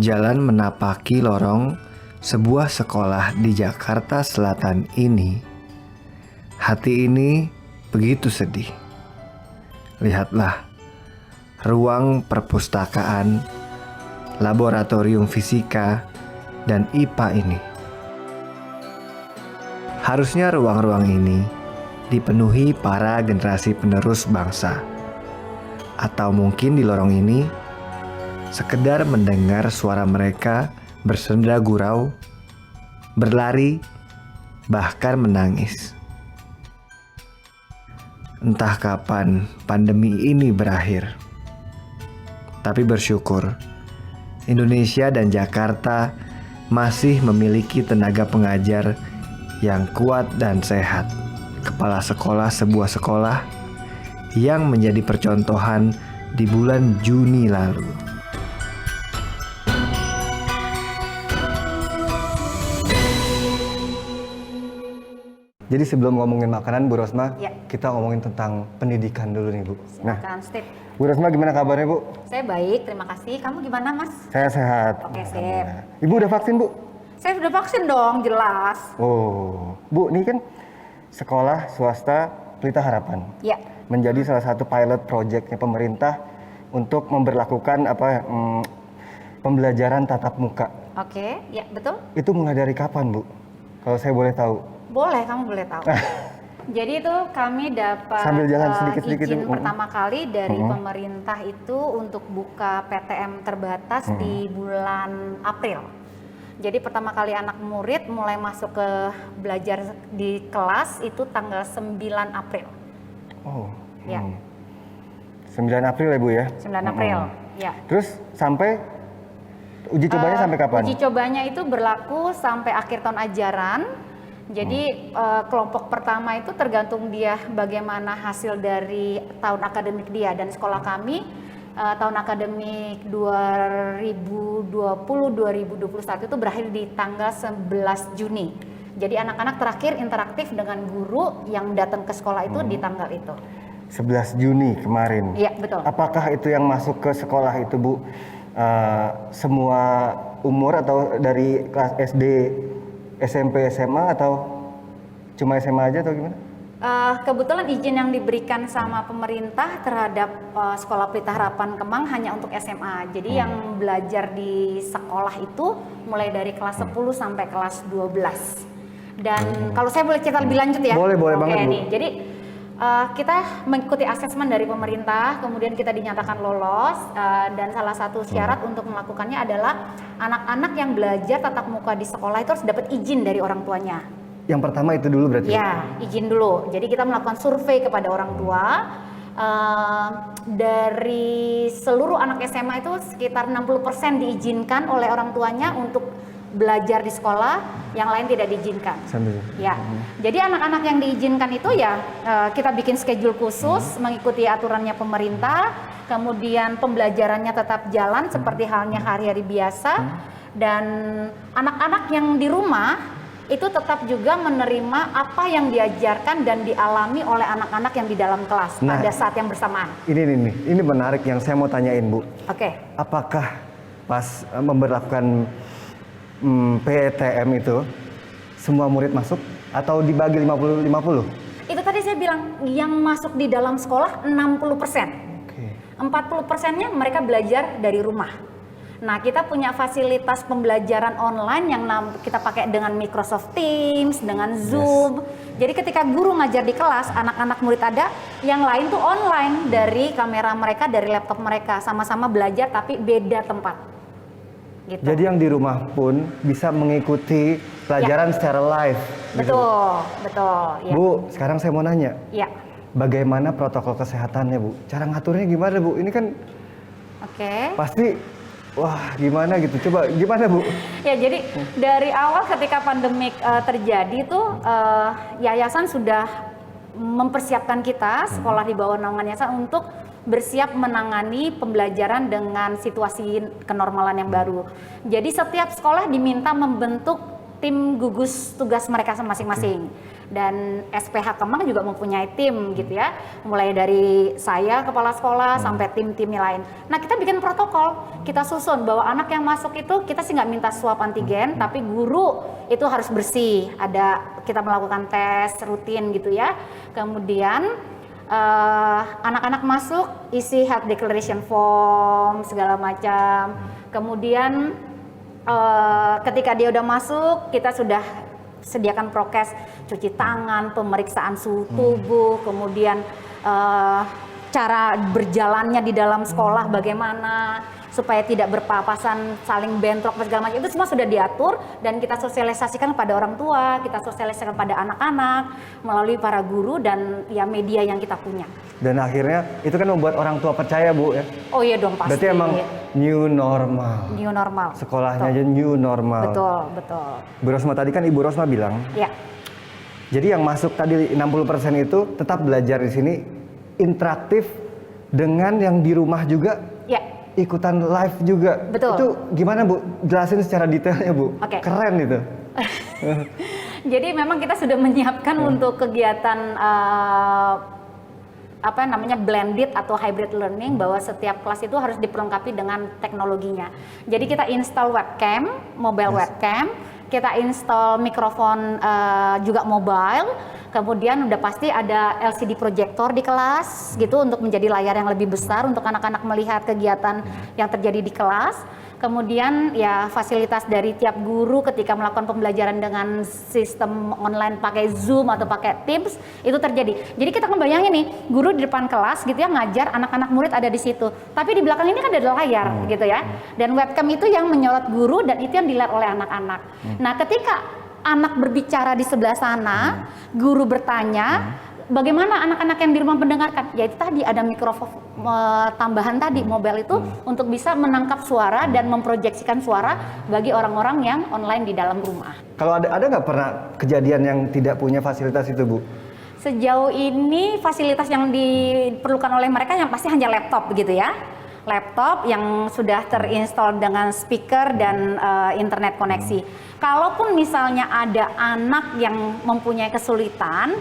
Jalan menapaki lorong sebuah sekolah di Jakarta Selatan ini, hati ini begitu sedih. Lihatlah, ruang perpustakaan, laboratorium fisika, dan IPA ini. Harusnya ruang-ruang ini dipenuhi para generasi penerus bangsa. Atau mungkin di lorong ini, sekedar mendengar suara mereka bersenda gurau, berlari, bahkan menangis. Entah kapan pandemi ini berakhir. Tapi bersyukur, Indonesia dan Jakarta masih memiliki tenaga pengajar yang kuat dan sehat. Kepala sekolah sebuah sekolah yang menjadi percontohan di bulan Juni lalu. Jadi sebelum ngomongin makanan, Bu Rosma, ya, kita ngomongin tentang pendidikan dulu nih, Bu. Silakan, Steve. Bu Rosma gimana kabarnya, Bu? Saya baik, terima kasih. Kamu gimana, Mas? Saya sehat. Oke, sip. Ibu udah vaksin, Bu? Saya sudah vaksin dong, jelas. Oh, Bu, ini kan sekolah swasta Pelita Harapan. Ya. Menjadi salah satu pilot projectnya pemerintah untuk memberlakukan pembelajaran tatap muka. Oke, ya betul. Itu mulai dari kapan, Bu? Kalau saya boleh tahu. Boleh, kamu boleh tahu. Jadi itu kami dapat sambil jalan sedikit-sedikit izin pertama kali dari pemerintah itu untuk buka PTM terbatas di bulan April. Jadi pertama kali anak murid mulai masuk ke belajar di kelas itu tanggal 9 April. Oh. Ya. 9 April ya, Bu ya? 9 April, ya. Terus sampai uji cobanya sampai kapan? Uji cobanya itu berlaku sampai akhir tahun ajaran. Jadi kelompok pertama itu tergantung dia bagaimana hasil dari tahun akademik dia, dan sekolah kami tahun akademik 2020-2021 itu berakhir di tanggal 11 Juni. Jadi anak-anak terakhir interaktif dengan guru yang datang ke sekolah itu di tanggal itu. 11 Juni kemarin. Iya, betul. Apakah itu yang masuk ke sekolah itu, Bu? Semua umur atau dari kelas SD, SMP, SMA, atau cuma SMA aja atau gimana? Kebetulan izin yang diberikan sama pemerintah terhadap sekolah Pelita Harapan Kemang hanya untuk SMA. Jadi yang belajar di sekolah itu mulai dari kelas 10 sampai kelas 12. Dan kalau saya boleh cerita lebih lanjut ya? Boleh banget, Bu. Nih. Jadi kita mengikuti asesmen dari pemerintah, kemudian kita dinyatakan lolos, dan salah satu syarat untuk melakukannya adalah anak-anak yang belajar tatap muka di sekolah itu harus dapat izin dari orang tuanya. Yang pertama itu dulu berarti? Ya, izin dulu. Jadi kita melakukan survei kepada orang tua. Dari seluruh anak SMA itu sekitar 60% diizinkan oleh orang tuanya untuk belajar di sekolah, yang lain tidak diizinkan. Ya, jadi anak-anak yang diizinkan itu ya kita bikin schedule khusus mengikuti aturannya pemerintah, kemudian pembelajarannya tetap jalan seperti halnya hari-hari biasa, dan anak-anak yang di rumah itu tetap juga menerima apa yang diajarkan dan dialami oleh anak-anak yang di dalam kelas pada saat yang bersamaan. Ini menarik yang saya mau tanyain, Bu. Oke. Apakah pas memberlakukan PTM itu semua murid masuk atau dibagi 50-50? Itu tadi saya bilang yang masuk di dalam sekolah 60%. 40%-nya mereka belajar dari rumah. Nah, kita punya fasilitas pembelajaran online yang kita pakai dengan Microsoft Teams, dengan Zoom. Jadi ketika guru ngajar di kelas, anak-anak murid ada, yang lain tuh online dari kamera mereka, dari laptop mereka, sama-sama belajar tapi beda tempat. Gitu. Jadi yang di rumah pun bisa mengikuti pelajaran secara live. Betul, betul. Ya. Bu, sekarang saya mau nanya. Ya. Bagaimana protokol kesehatannya, Bu? Cara ngaturnya gimana, Bu? Ini kan pasti, wah gimana gitu. Coba gimana, Bu? Ya, jadi dari awal ketika pandemik terjadi tuh yayasan sudah mempersiapkan kita, sekolah di bawah naungan yayasan, untuk bersiap menangani pembelajaran dengan situasi kenormalan yang baru. Jadi setiap sekolah diminta membentuk tim gugus tugas mereka masing-masing. Dan SPH Kemang juga mempunyai tim gitu ya, mulai dari saya kepala sekolah sampai tim-timnya lain. Nah kita bikin protokol, kita susun bahwa anak yang masuk itu kita sih nggak minta swab antigen, tapi guru itu harus bersih. Kita melakukan tes rutin gitu ya. Kemudian anak-anak masuk isi health declaration form segala macam. Kemudian ketika dia udah masuk kita sudah sediakan prokes, cuci tangan, pemeriksaan suhu tubuh, kemudian cara berjalannya di dalam sekolah bagaimana supaya tidak berpapasan, saling bentrok segala macam, itu semua sudah diatur dan kita sosialisasikan kepada orang tua, kita sosialisasikan pada anak-anak melalui para guru dan ya media yang kita punya. Dan akhirnya itu kan membuat orang tua percaya, Bu, ya? Oh iya dong, pasti. Berarti emang new normal. New normal. Sekolahnya aja new normal. Betul. Bu Rosma tadi kan Ibu Rosma bilang. Ya. Jadi yang masuk tadi 60% itu tetap belajar di sini interaktif dengan yang di rumah juga. Ya. Ikutan live juga. Betul. Itu gimana, Bu? Jelasin secara detailnya, Bu. Oke. Keren itu. Jadi memang kita sudah menyiapkan untuk kegiatan blended atau hybrid learning, bahwa setiap kelas itu harus diperlengkapi dengan teknologinya. Jadi kita install webcam, mobile webcam, kita install mikrofon juga mobile, kemudian udah pasti ada LCD projector di kelas gitu untuk menjadi layar yang lebih besar untuk anak-anak melihat kegiatan yang terjadi di kelas. Kemudian ya fasilitas dari tiap guru ketika melakukan pembelajaran dengan sistem online pakai Zoom atau pakai Teams itu terjadi. Jadi kita ngebayangin nih, guru di depan kelas gitu ya ngajar, anak-anak murid ada di situ. Tapi di belakang ini kan ada layar gitu ya. Dan webcam itu yang menyorot guru dan itu yang dilihat oleh anak-anak. Nah, ketika anak berbicara di sebelah sana, guru bertanya, bagaimana anak-anak yang di rumah mendengarkan? Ya itu tadi ada mikrofon tambahan tadi mobile itu untuk bisa menangkap suara dan memproyeksikan suara bagi orang-orang yang online di dalam rumah. Kalau ada nggak pernah kejadian yang tidak punya fasilitas itu, Bu? Sejauh ini fasilitas yang diperlukan oleh mereka yang pasti hanya laptop gitu ya. Laptop yang sudah terinstall dengan speaker dan internet koneksi. Kalaupun misalnya ada anak yang mempunyai kesulitan,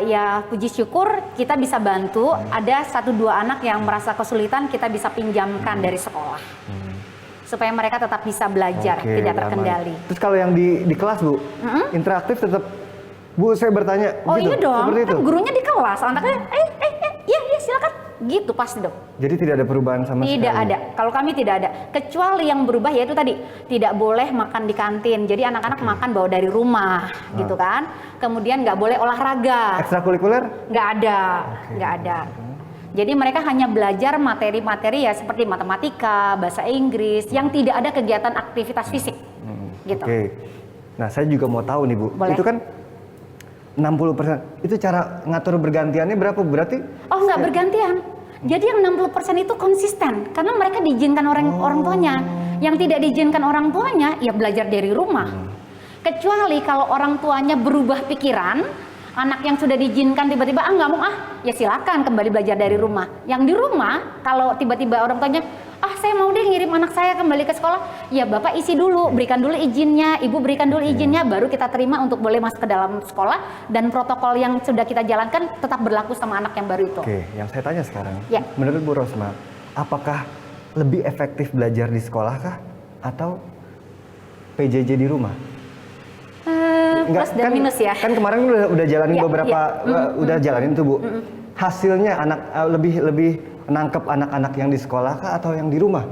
ya puji syukur kita bisa bantu. Ada 1-2 anak yang merasa kesulitan, kita bisa pinjamkan dari sekolah supaya mereka tetap bisa belajar, tidak terkendali. Terus kalau yang di kelas, Bu, interaktif tetap, Bu, saya bertanya. Oh gitu, iya dong, kan itu gurunya di kelas, anaknya iya silakan, gitu pasti dong. Jadi tidak ada perubahan sama sekali? Tidak ada, kalau kami tidak ada. Kecuali yang berubah yaitu tadi, tidak boleh makan di kantin. Jadi anak-anak makan bawa dari rumah, gitu kan. Kemudian nggak boleh olahraga. Ekstrakurikuler? Nggak ada, nggak ada. Jadi mereka hanya belajar materi-materi ya seperti matematika, bahasa Inggris, yang tidak ada kegiatan aktivitas fisik, gitu. Nah saya juga mau tahu nih, Bu. Boleh. Itu kan 60%, itu cara ngatur bergantiannya berapa berarti? Oh nggak bergantian. Jadi yang 60% itu konsisten karena mereka diizinkan orang tuanya. Yang tidak diizinkan orang tuanya ya belajar dari rumah. Kecuali kalau orang tuanya berubah pikiran, anak yang sudah diizinkan tiba-tiba nggak mau ya silakan kembali belajar dari rumah. Yang di rumah kalau tiba-tiba orang tuanya saya mau deh ngirim anak saya kembali ke sekolah, ya Bapak isi dulu, berikan dulu izinnya, Ibu berikan dulu izinnya, baru kita terima untuk boleh masuk ke dalam sekolah, dan protokol yang sudah kita jalankan tetap berlaku sama anak yang baru itu. Oke, yang saya tanya sekarang, ya. Menurut Bu Rosma, apakah lebih efektif belajar di sekolah kah atau PJJ di rumah? Plus dan minus ya. Kan kemarin udah jalanin beberapa, udah jalanin tuh, Bu. Hasilnya anak lebih nangkep anak-anak yang di sekolah kah atau yang di rumah?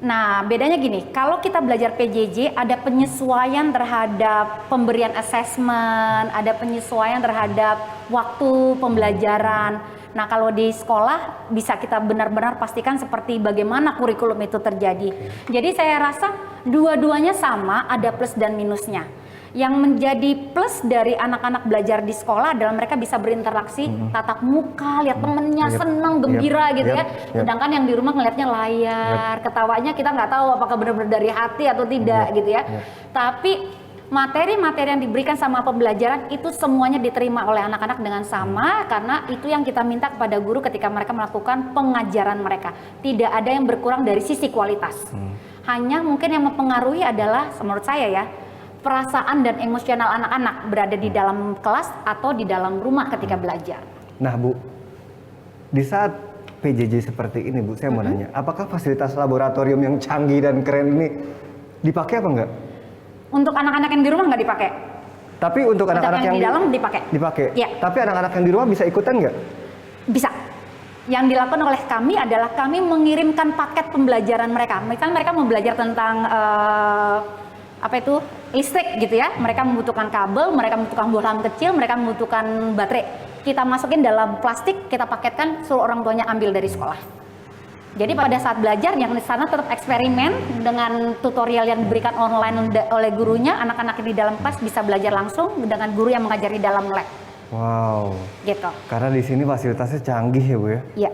Nah, bedanya gini, kalau kita belajar PJJ ada penyesuaian terhadap pemberian assessment, ada penyesuaian terhadap waktu pembelajaran. Nah, kalau di sekolah bisa kita benar-benar pastikan seperti bagaimana kurikulum itu terjadi. Jadi saya rasa dua-duanya sama, ada plus dan minusnya. Yang menjadi plus dari anak-anak belajar di sekolah adalah mereka bisa berinteraksi, tatap muka, lihat temennya, senang, gembira gitu ya. Sedangkan yang di rumah ngelihatnya layar, ketawanya kita nggak tahu apakah benar-benar dari hati atau tidak gitu ya. Tapi materi-materi yang diberikan sama pembelajaran itu semuanya diterima oleh anak-anak dengan sama, karena itu yang kita minta kepada guru ketika mereka melakukan pengajaran mereka. Tidak ada yang berkurang dari sisi kualitas. Hanya mungkin yang mempengaruhi adalah menurut saya ya, perasaan dan emosional anak-anak berada di dalam kelas atau di dalam rumah ketika belajar. Nah Bu, di saat PJJ seperti ini Bu, saya mau nanya, apakah fasilitas laboratorium yang canggih dan keren ini dipakai apa enggak? Untuk anak-anak yang di rumah nggak dipakai. Tapi untuk anak-anak yang di dalam dipakai. Dipakai. Ya. Tapi anak-anak yang di rumah bisa ikutan nggak? Bisa. Yang dilakukan oleh kami adalah kami mengirimkan paket pembelajaran mereka. Misalnya mereka mau belajar tentang listrik gitu ya. Mereka membutuhkan kabel, mereka membutuhkan bohlam kecil, mereka membutuhkan baterai. Kita masukin dalam plastik, kita paketkan, suruh orang tuanya ambil dari sekolah. Jadi pada saat belajar yang di sana tetap eksperimen dengan tutorial yang diberikan online oleh gurunya, anak-anak di dalam kelas bisa belajar langsung dengan guru yang mengajar di dalam lab. Wow. Gitu. Karena di sini fasilitasnya canggih ya Bu ya. Iya.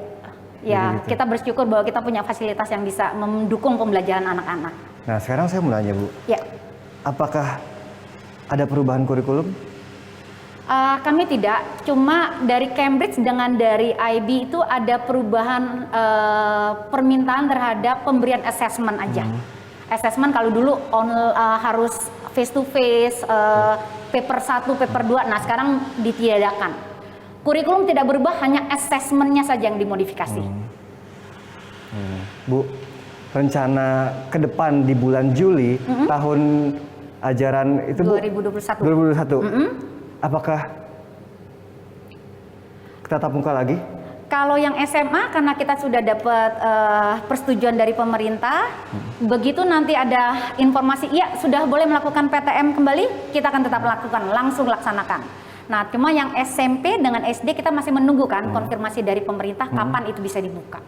Ya, gitu. kita bersyukur bahwa kita punya fasilitas yang bisa mendukung pembelajaran anak-anak. Nah, sekarang saya mau nanya Bu. Ya. Apakah ada perubahan kurikulum? Kami tidak, cuma dari Cambridge dengan dari IB itu ada perubahan permintaan terhadap pemberian assessment aja. Assessment kalau dulu harus face to face, paper 1, paper 2, nah sekarang ditiadakan. Kurikulum tidak berubah, hanya assessmentnya saja yang dimodifikasi. Bu, rencana ke depan di bulan Juli tahun ajaran itu 2021. Apakah tatap muka lagi? Kalau yang SMA karena kita sudah dapat persetujuan dari pemerintah, begitu nanti ada informasi, iya sudah boleh melakukan PTM kembali, kita akan tetap lakukan, langsung laksanakan. Nah, cuma yang SMP dengan SD kita masih menunggu kan konfirmasi dari pemerintah kapan itu bisa dibuka.